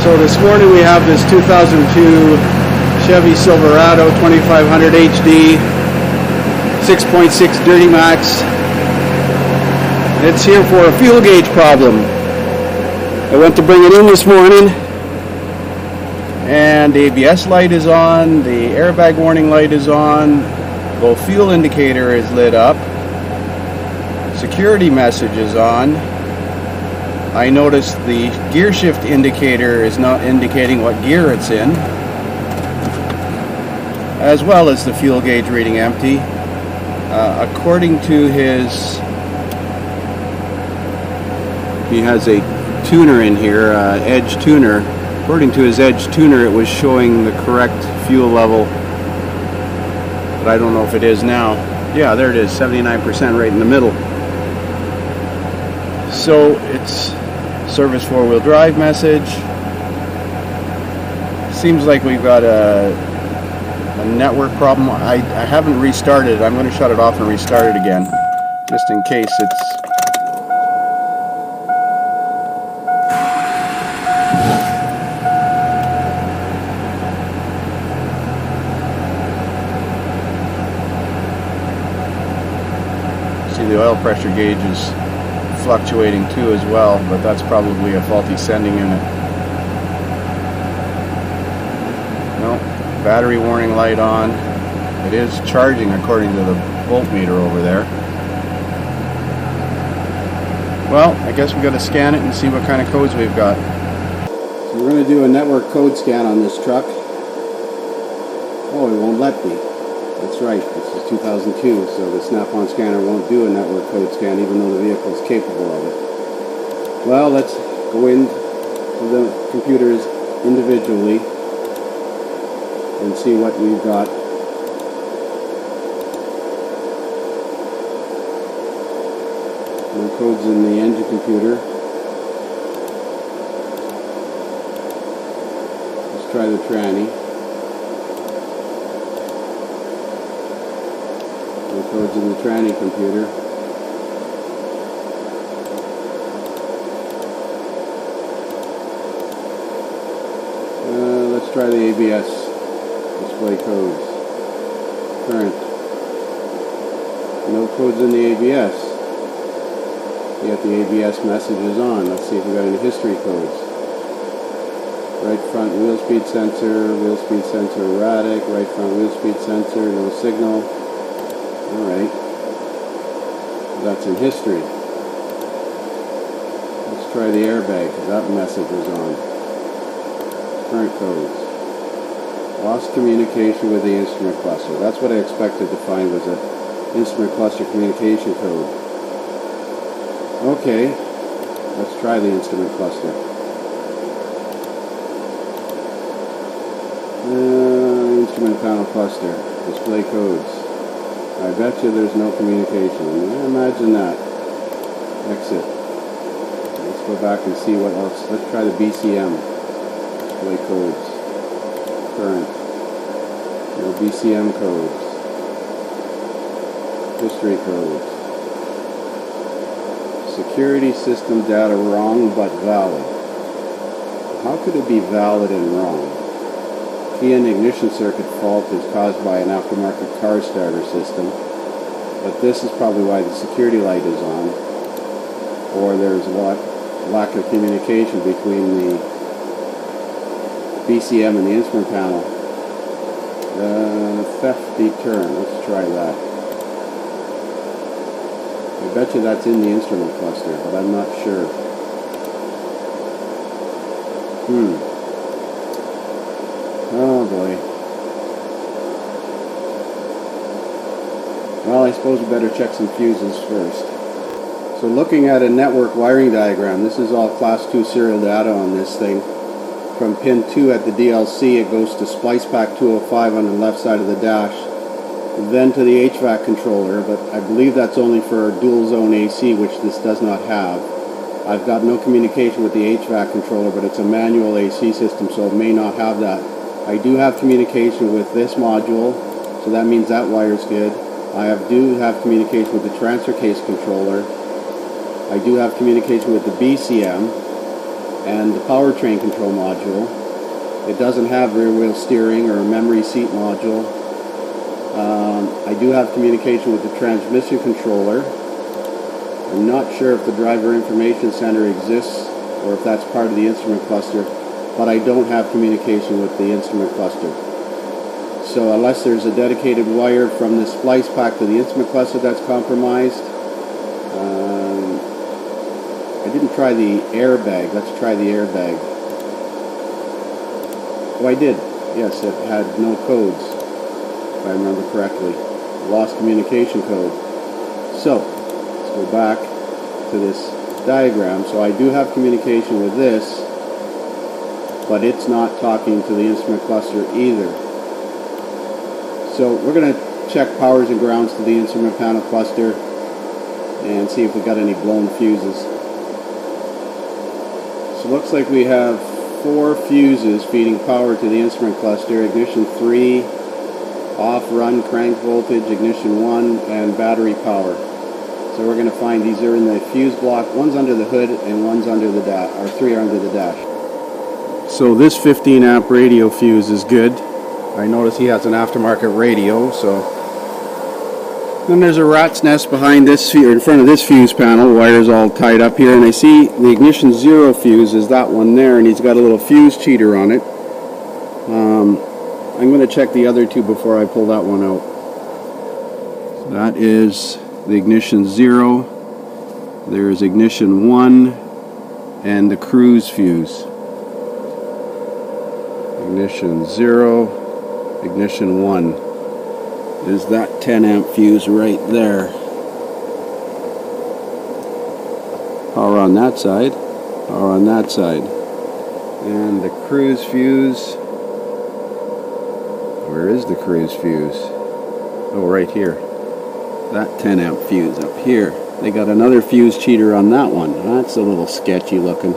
So this morning we have this 2002 Chevy Silverado 2500 HD 6.6 Dirty Max. It's here for a fuel gauge problem. I went to bring it in this morning and the ABS light is on, the airbag warning light is on, the fuel indicator is lit up, security message is on. I noticed the gear shift indicator is not indicating what gear it's in, as well as the fuel gauge reading empty. According to his, he has a tuner in here, Edge tuner. According to his Edge tuner, it was showing the correct fuel level, but I don't know if it is now. Yeah, there it is, 79% right in the middle. So it's service four-wheel drive message. Seems like we've got a network problem. I haven't restarted it. I'm going to shut it off and restart it again, just in case it's... See, the oil pressure gauge is fluctuating too as well, but that's probably a faulty sending unit. No, battery warning light on. It is charging according to the voltmeter over there. Well, I guess we got to scan it and see what kind of codes we've got. So we're going to do a network code scan on this truck. Oh, it won't let me. That's right, this is 2002, so the snap-on scanner won't do a network code scan even though the vehicle is capable of it. Well, let's go into the computers individually and see what we've got. No codes in the engine computer. Let's try the tranny. No codes in the tranny computer. Let's try the ABS. Display codes. Current. No codes in the ABS. Yet the ABS message is on. Let's see if we got any history codes. Right front wheel speed sensor erratic, right front wheel speed sensor, no signal. Alright. That's in history. Let's try the airbag because that message was on. Current codes. Lost communication with the instrument cluster. That's what I expected to find, was an instrument cluster communication code. Okay, let's try the instrument cluster. Instrument panel cluster. Display codes. I bet you there's no communication. Imagine that. Exit. Let's go back and see what else. Let's try the BCM. Display codes. Current. No BCM codes. History codes. Security system data wrong but valid. How could it be valid and wrong? Key and ignition circuit fault is caused by an aftermarket car starter system, but this is probably why the security light is on, or there's lack of communication between the BCM and the instrument panel. Theft deterrent, let's try that. I bet you that's in the instrument cluster, but I'm not sure. Oh boy. Well, I suppose we better check some fuses first. So looking at a network wiring diagram, this is all class 2 serial data on this thing. From pin 2 at the DLC, it goes to splice pack 205 on the left side of the dash, then to the HVAC controller, but I believe that's only for dual zone AC, which this does not have. I've got no communication with the HVAC controller, but it's a manual AC system, so it may not have that. I do have communication with this module, so that means that wire's good. I do have communication with the transfer case controller. I do have communication with the BCM. and the powertrain control module. It doesn't have rear wheel steering or a memory seat module. I do have communication with the transmission controller. I'm not sure if the driver information center exists or if that's part of the instrument cluster, but I don't have communication with the instrument cluster. So unless there's a dedicated wire from the splice pack to the instrument cluster that's compromised. I didn't try the airbag. Let's try the airbag. Oh, I did. Yes, it had no codes, if I remember correctly. Lost communication code. So, let's go back to this diagram. So I do have communication with this, but it's not talking to the instrument cluster either. So we're going to check powers and grounds to the instrument panel cluster and see if we got any blown fuses. So it looks like we have 4 fuses feeding power to the instrument cluster: ignition 3, off run crank voltage, ignition 1, and battery power. So we're going to find these are in the fuse block. One's under the hood and one's under the dash, or 3 are under the dash. So this 15 amp radio fuse is good. I notice he has an aftermarket radio. So then there's a rat's nest behind this, or in front of this fuse panel. Wires all tied up here, and I see the ignition 0 fuse is that one there, and he's got a little fuse cheater on it. I'm going to check the other 2 before I pull that one out. So that is the ignition 0. There's ignition 1 and the cruise fuse. Ignition 0, ignition 1. There's that 10 amp fuse right there. Power on that side, power on that side. And the cruise fuse, where is the cruise fuse? Oh, right here. That 10 amp fuse up here. They got another fuse cheater on that one. That's a little sketchy looking.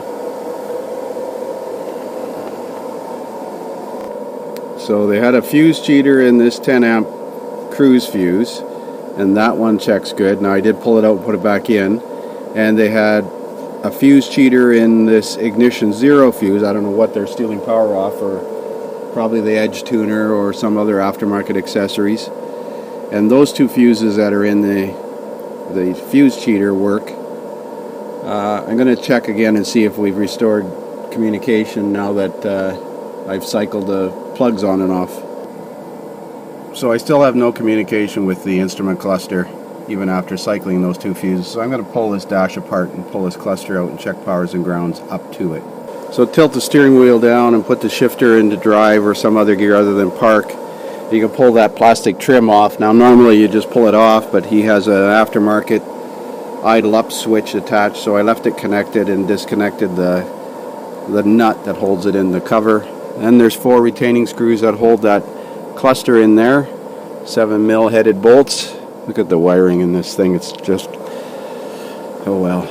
So they had a fuse cheater in this 10 amp cruise fuse, and that one checks good. Now I did pull it out and put it back in, and they had a fuse cheater in this ignition 0 fuse. I don't know what they're stealing power off, or probably the edge tuner or some other aftermarket accessories. And those 2 fuses that are in the fuse cheater work. I'm going to check again and see if we've restored communication now that I've cycled the plugs on and off. So I still have no communication with the instrument cluster even after cycling those 2 fuses. So I'm going to pull this dash apart and pull this cluster out and check powers and grounds up to it. So tilt the steering wheel down and put the shifter into drive or some other gear other than park. You can pull that plastic trim off. Now normally you just pull it off, but he has an aftermarket idle up switch attached, so I left it connected and disconnected the nut that holds it in the cover. Then there's 4 retaining screws that hold that cluster in there, 7mm headed bolts. Look at the wiring in this thing, it's just, oh well.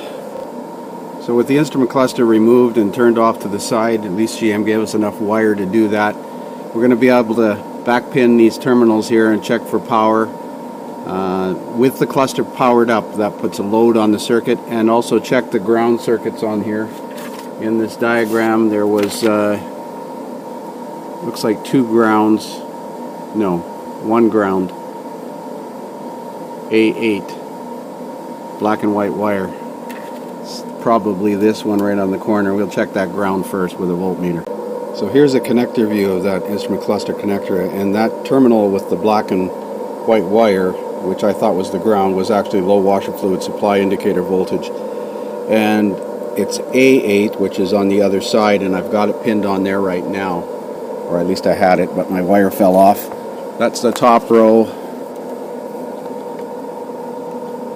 So with the instrument cluster removed and turned off to the side, at least GM gave us enough wire to do that. We're going to be able to backpin these terminals here and check for power. With the cluster powered up, that puts a load on the circuit, and also check the ground circuits on here. In this diagram there was looks like 2 grounds, no, 1 ground, A8 black and white wire. It's probably this one right on the corner. We'll check that ground first with a voltmeter. So here's a connector view of that instrument cluster connector, and that terminal with the black and white wire, which I thought was the ground, was actually low washer fluid supply indicator voltage. And it's A8, which is on the other side, and I've got it pinned on there right now. Or at least I had it, but my wire fell off. That's the top row.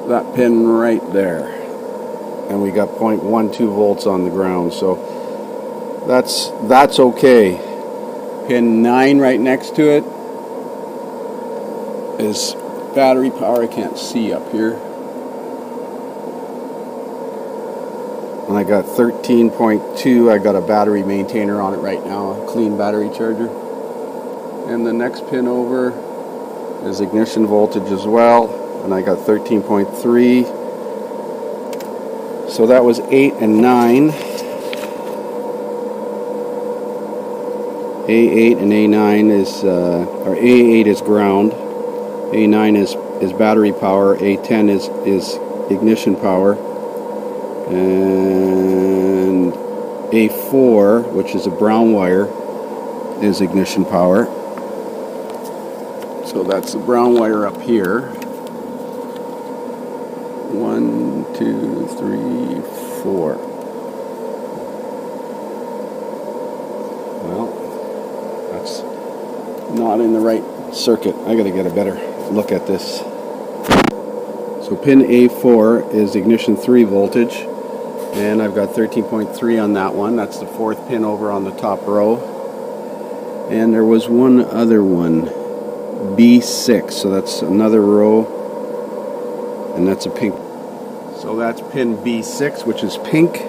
That pin right there. And we got 0.12 volts on the ground, so that's okay. Pin 9 right next to it is battery power. I can't see up here. And I got 13.2. I got a battery maintainer on it right now, a clean battery charger. And the next pin over is ignition voltage as well, and I got 13.3. So that was 8 and 9. A8 and A9 is, or A8 is ground, A9 is battery power, A10 is ignition power, and A4, which is a brown wire, is ignition power. So that's the brown wire up here. 1, 2, 3, 4. Well, that's not in the right circuit. I gotta get a better look at this. So pin A4 is ignition 3 voltage, and I've got 13.3 on that one. That's the 4th pin over on the top row. And there was one other one, B6, so that's another row, and that's a pink. So that's pin B6, which is pink.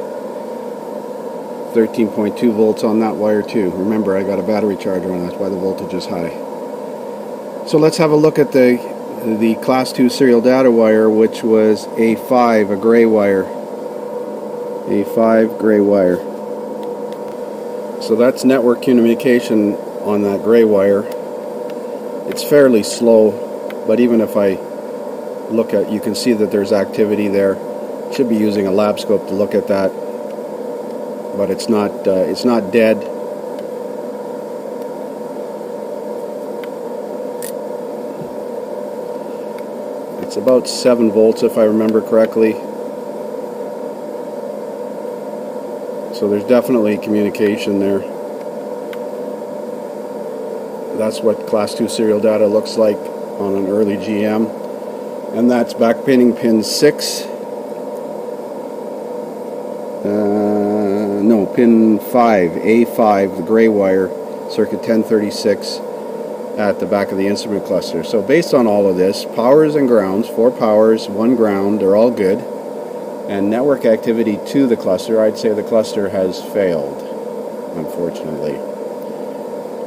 13.2 volts on that wire too. Remember, I got a battery charger on, that's why the voltage is high. So let's have a look at the class 2 serial data wire, which was A5, a gray wire. A5 gray wire. So that's network communication on that gray wire. It's fairly slow, but even if I look at, you can see that there's activity there. Should be using a lab scope to look at that, but it's not dead. It's about 7 volts if I remember correctly. So there's definitely communication there. That's what class 2 serial data looks like on an early GM. And that's backpinning pin 6. No, pin 5, A5, the gray wire, circuit 1036 at the back of the instrument cluster. So based on all of this, powers and grounds, 4 powers, 1 ground, they're all good. And network activity to the cluster, I'd say the cluster has failed, unfortunately.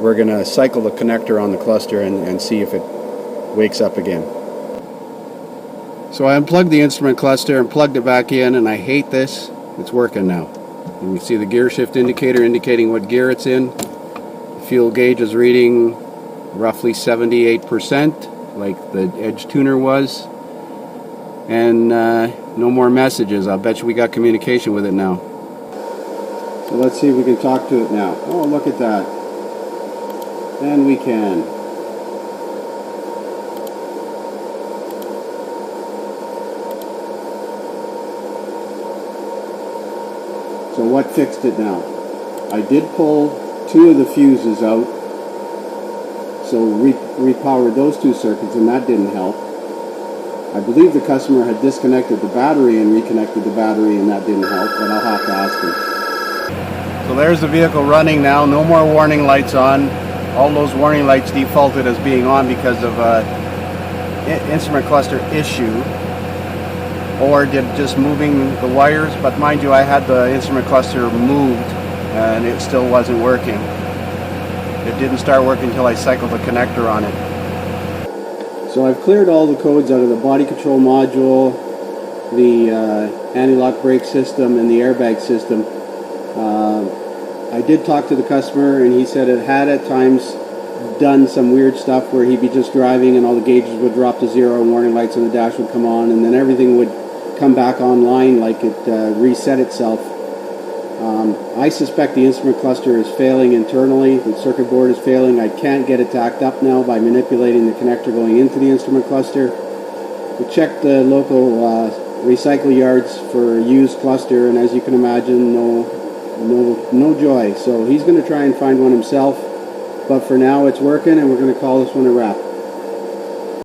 We're going to cycle the connector on the cluster and see if it wakes up again. So I unplugged the instrument cluster and plugged it back in, and I hate this. It's working now. And you see the gear shift indicator indicating what gear it's in. The fuel gauge is reading roughly 78%, like the Edge tuner was. And no more messages. I'll bet you we got communication with it now. So let's see if we can talk to it now. Oh, look at that. And we can. So what fixed it now? I did pull 2 of the fuses out, so repowered those 2 circuits, and that didn't help. I believe the customer had disconnected the battery and reconnected the battery, and that didn't help, but I'll have to ask him. So there's the vehicle running now, no more warning lights on. All those warning lights defaulted as being on because of instrument cluster issue, or did just moving the wires, but mind you, I had the instrument cluster moved and it still wasn't working. It didn't start working until I cycled the connector on it. So I've cleared all the codes out of the body control module, the anti-lock brake system, and the airbag system. I did talk to the customer, and he said it had at times done some weird stuff where he'd be just driving and all the gauges would drop to 0 and warning lights on the dash would come on, and then everything would come back online like it reset itself. I suspect the instrument cluster is failing internally. The circuit board is failing. I can't get it to act up now by manipulating the connector going into the instrument cluster. We checked the local recycle yards for a used cluster, and as you can imagine, no joy. So he's going to try and find one himself, but for now it's working, and we're going to call this one a wrap.